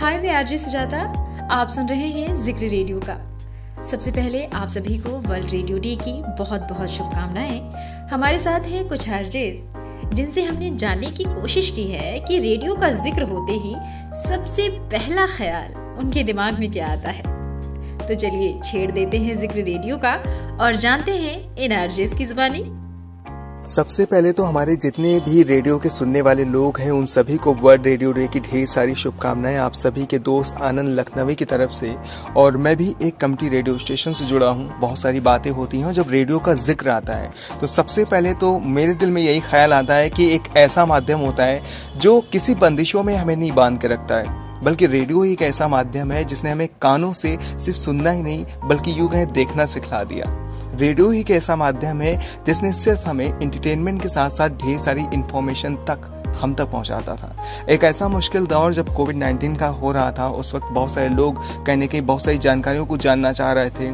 हाय, मैं आरजे सुजाता। आप सुन रहे हैं जिक्र रेडियो का। सबसे पहले आप सभी को वर्ल्ड रेडियो डे की बहुत बहुत शुभकामनाएं। हमारे साथ हैं कुछ आरजेस जिनसे हमने जानने की कोशिश की है कि रेडियो का जिक्र होते ही सबसे पहला ख्याल उनके दिमाग में क्या आता है। तो चलिए छेड़ देते हैं जिक्र रेडियो का और जानते हैं इन आरजेस की जुबानी। सबसे पहले तो हमारे जितने भी रेडियो के सुनने वाले लोग हैं उन सभी को वर्ल्ड रेडियो डे की ढेर सारी शुभकामनाएं आप सभी के दोस्त आनंद लखनवी की तरफ से। और मैं भी एक कम्युनिटी रेडियो स्टेशन से जुड़ा हूं। बहुत सारी बातें होती हैं जब रेडियो का जिक्र आता है तो सबसे पहले तो मेरे दिल में यही ख्याल आता है कि एक ऐसा माध्यम होता है जो किसी बंदिशों में हमें नहीं बांध के रखता है, बल्कि रेडियो एक ऐसा माध्यम है जिसने हमें कानों से सिर्फ सुनना ही नहीं बल्कि यूं कहें देखना सिखला दिया। रेडियो ही एक ऐसा माध्यम है जिसने सिर्फ हमें एंटरटेनमेंट के साथ साथ ढेर सारी इंफॉर्मेशन तक हम तक पहुंचाता था। एक ऐसा मुश्किल दौर जब कोविड-19 का हो रहा था, उस वक्त बहुत सारे लोग कहने की बहुत सारी जानकारियों को जानना चाह रहे थे,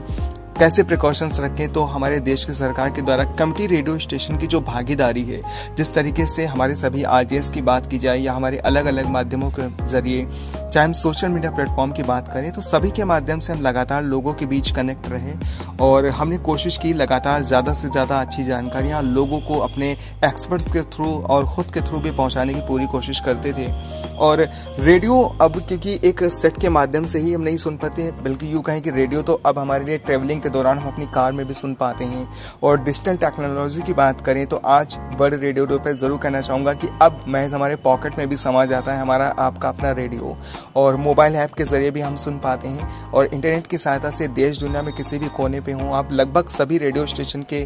कैसे प्रिकॉशंस रखें। तो हमारे देश की सरकार के द्वारा कम्युनिटी रेडियो स्टेशन की जो भागीदारी है, जिस तरीके से हमारे सभी आरटीएस की बात की जाए या हमारे अलग अलग माध्यमों के जरिए, चाहे हम सोशल मीडिया प्लेटफॉर्म की बात करें, तो सभी के माध्यम से हम लगातार लोगों के बीच कनेक्ट रहे और हमने कोशिश की लगातार ज़्यादा से ज़्यादा अच्छी जानकारियाँ लोगों को अपने एक्सपर्ट्स के थ्रू और ख़ुद के थ्रू भी पहुँचाने की पूरी कोशिश करते थे। और रेडियो अब क्योंकि एक सेट के माध्यम से ही हम नहीं सुन पाते, बल्कि यूँ कहें कि रेडियो तो अब हमारे लिए ट्रेवलिंग के दौरान हम अपनी कार में भी सुन पाते हैं। और डिजिटल टेक्नोलॉजी की बात करें तो आज वर्ल्ड रेडियो डे पर ज़रूर कहना चाहूँगा कि अब महज हमारे पॉकेट में भी समा जाता है हमारा आपका अपना रेडियो, और मोबाइल ऐप के ज़रिए भी हम सुन पाते हैं। और इंटरनेट की सहायता से देश दुनिया में किसी भी कोने पे हों, आप लगभग सभी रेडियो स्टेशन के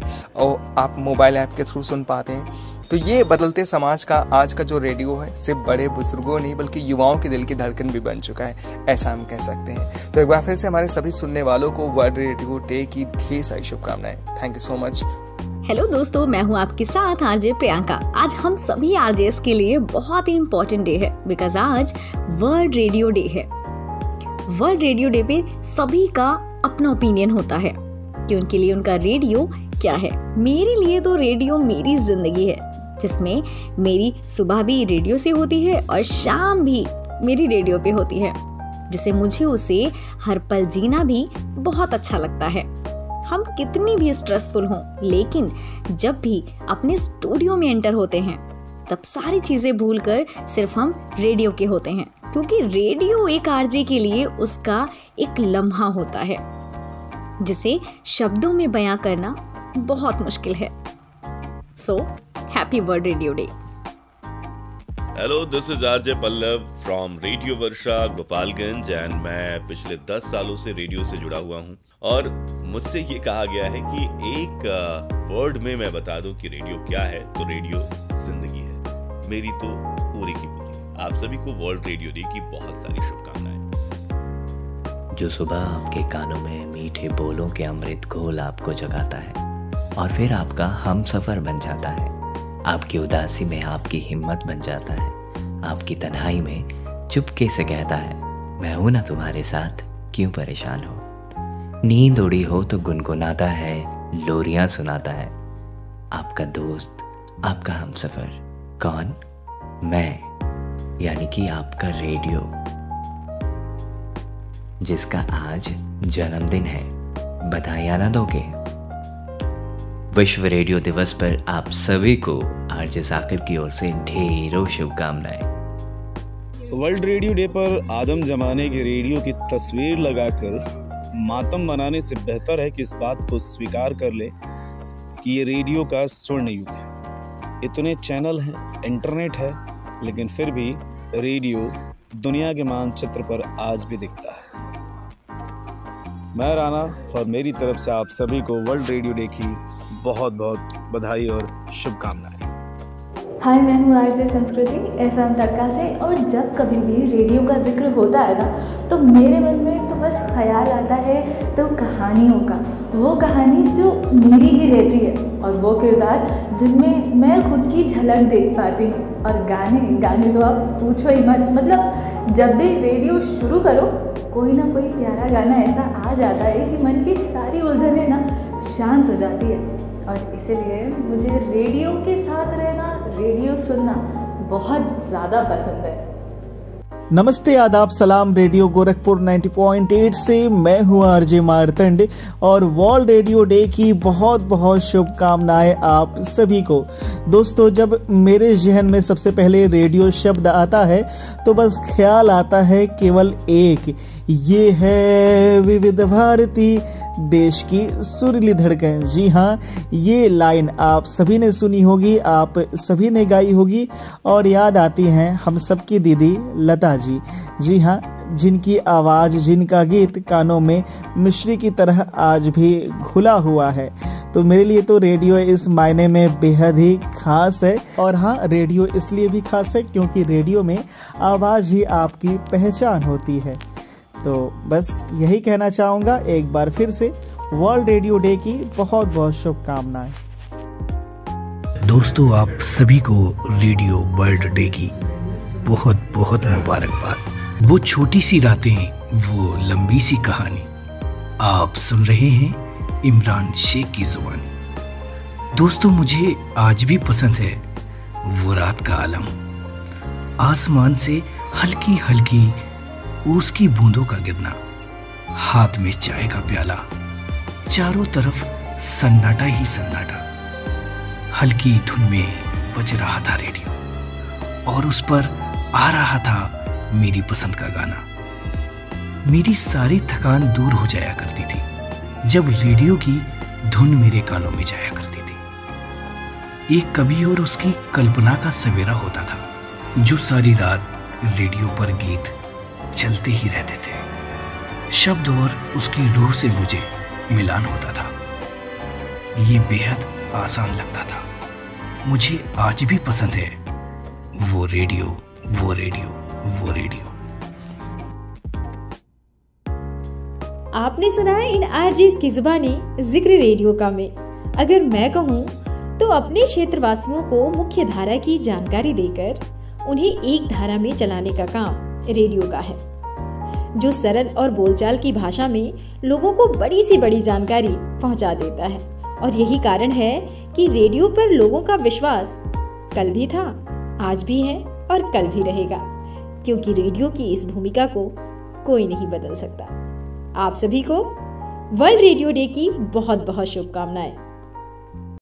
आप मोबाइल ऐप के थ्रू सुन पाते हैं। तो ये बदलते समाज का आज का जो रेडियो है सिर्फ बड़े बुजुर्गों नहीं बल्कि युवाओं के दिल की धड़कन भी बन चुका है, ऐसा हम कह सकते हैं। तो एक बार फिर से हमारे सभी सुनने वालों को वर्ल्ड रेडियो डे की ढेर सारी शुभकामनाएं। Thank you so much. Hello दोस्तों, मैं हूँ आपके साथ आरजे प्रियंका। आज हम सभी आरजेस के लिए बहुत ही इम्पोर्टेंट डे है, बिकॉज आज वर्ल्ड रेडियो डे है। वर्ल्ड रेडियो डे पे सभी का अपना ओपिनियन होता है कि उनके लिए उनका रेडियो क्या है। मेरे लिए तो रेडियो मेरी जिंदगी है, जिसमें मेरी सुबह भी रेडियो से होती है और शाम भी मेरी रेडियो पे होती है, जिसे मुझे उसे हर पल जीना भी बहुत अच्छा लगता है। हम कितनी भी स्ट्रेसफुल हों, लेकिन जब भी अपने स्टूडियो में एंटर होते हैं तब सारी चीजें भूलकर सिर्फ हम रेडियो के होते हैं, क्योंकि रेडियो एक आरजे के लिए उसका एक लम्हा होता है जिसे शब्दों में बयां करना बहुत मुश्किल है। So happy world radio day. Hello, this is RJ Pallav from radio Varsha Gopalganj and मैं पिछले 10 सालों से रेडियो से जुड़ा हुआ हूं। और मुझसे ये कहा गया है कि एक वर्ड में मैं बता दूं कि रेडियो क्या है, तो रेडियो जिंदगी है मेरी, तो पूरी की पूरी। आप सभी को वर्ल्ड रेडियो डे की बहुत सारी शुभकामनाएं। जो सुबह आपके कानों में मीठे बोलों के अमृत घोल आपको जगाता है और फिर आपका हम सफर बन जाता है। आपकी उदासी में आपकी हिम्मत बन जाता है। आपकी तन्हाई में चुपके से कहता है, मैं हूं ना तुम्हारे साथ, क्यों परेशान हो। नींद उड़ी हो तो गुनगुनाता है, लोरियां सुनाता है। आपका दोस्त, आपका हमसफर। कौन? मैं, यानी कि आपका रेडियो, जिसका आज जन्मदिन है। बधाइयां ना दोगे? विश्व रेडियो दिवस पर आप सभी को आरजे साकिब की ओर से ढेरों शुभकामनाएं। वर्ल्ड रेडियो डे पर आदम जमाने के रेडियो की तस्वीर लगाकर मातम मनाने से बेहतर है कि इस बात को स्वीकार कर ले कि ये रेडियो का स्वर्ण युग है। इतने चैनल हैं, इंटरनेट है, लेकिन फिर भी रेडियो दुनिया के मानचित्र पर आज भी दिखता है। मैं राना और मेरी तरफ से आप सभी को वर्ल्ड रेडियो डे की बहुत बहुत बधाई और शुभकामनाएं। हाय, मैं हूँ आरजे संस्कृति एफएम तड़का से। और जब कभी भी रेडियो का जिक्र होता है ना, तो मेरे मन में तो बस ख्याल आता है तो कहानियों का, वो कहानी जो मेरी ही रहती है और वो किरदार जिनमें मैं खुद की झलक देख पाती हूँ। और गाने तो आप पूछो ही मत, मतलब जब भी रेडियो शुरू करो कोई ना कोई प्यारा गाना ऐसा आ जाता है कि मन की सारी उलझनें ना शांत हो जाती है। और इसीलिए मुझे रेडियो के साथ रहना, रेडियो सुनना बहुत ज़्यादा पसंद है। नमस्ते, आदाब, सलाम। रेडियो गोरखपुर 90.8 से मैं हूँ आरजे मारतंड और वर्ल्ड रेडियो डे की बहुत बहुत शुभकामनाएं आप सभी को। दोस्तों, जब मेरे जहन में सबसे पहले रेडियो शब्द आता है तो बस ख्याल आता है केवल एक, ये है विविध भारती, देश की सुरीली धड़कन। जी हाँ, ये लाइन आप सभी ने सुनी होगी, आप सभी ने गाई होगी और याद आती हैं हम सबकी दीदी लता जी। जी हाँ, जिनकी आवाज, जिनका गीत कानों में मिश्री की तरह आज भी घुला हुआ है। तो मेरे लिए तो रेडियो इस मायने में बेहद ही खास है। और हाँ, रेडियो इसलिए भी खास है क्योंकि रेडियो में आवाज ही आपकी पहचान होती है। तो बस यही कहना चाहूँगा, एक बार फिर से वर्ल्ड रेडियो डे की बहुत बहुत शुभकामनाएं। दोस्तों, आप सभी को रेडियो वर्ल्ड डे की बहुत बहुत मुबारकबाद। वो छोटी सी रातें, वो लंबी सी कहानी, आप सुन रहे हैं इमरान शेख की जुबानी। दोस्तों, मुझे आज भी पसंद है वो रात का आलम, आसमान से हल्की हल्की उसकी बूंदों का गिरना, हाथ में चाय का प्याला, चारों तरफ सन्नाटा ही सन्नाटा। हल्की धुन में बज रहा था रेडियो और उस पर आ रहा था मेरी पसंद का गाना। मेरी सारी थकान दूर हो जाया करती थी जब रेडियो की धुन मेरे कानों में जाया करती थी। एक कवि और उसकी कल्पना का सवेरा होता था, जो सारी रात रेडियो पर गीत चलते ही रहते थे। शब्द और उसकी रूह से मुझे मिलान होता था। ये बेहद आसान लगता था। मुझे आज भी पसंद है वो रेडियो, वो रेडियो, वो रेडियो। आपने सुना है इन आरजेस की जुबानी जिक्र रेडियो का में। अगर मैं कहूँ तो अपने क्षेत्रवासियों को मुख्य धारा की जानकारी देकर उन्हें एक धारा में चलाने का काम रेडियो का है, जो सरल और बोलचाल की भाषा में लोगों को बड़ी से बड़ी जानकारी पहुंचा देता है। और यही कारण है कि रेडियो पर लोगों का विश्वास कल भी था, आज भी है और कल भी रहेगा, क्योंकि रेडियो की इस भूमिका को कोई नहीं बदल सकता। आप सभी को वर्ल्ड रेडियो डे की बहुत बहुत शुभकामनाएं।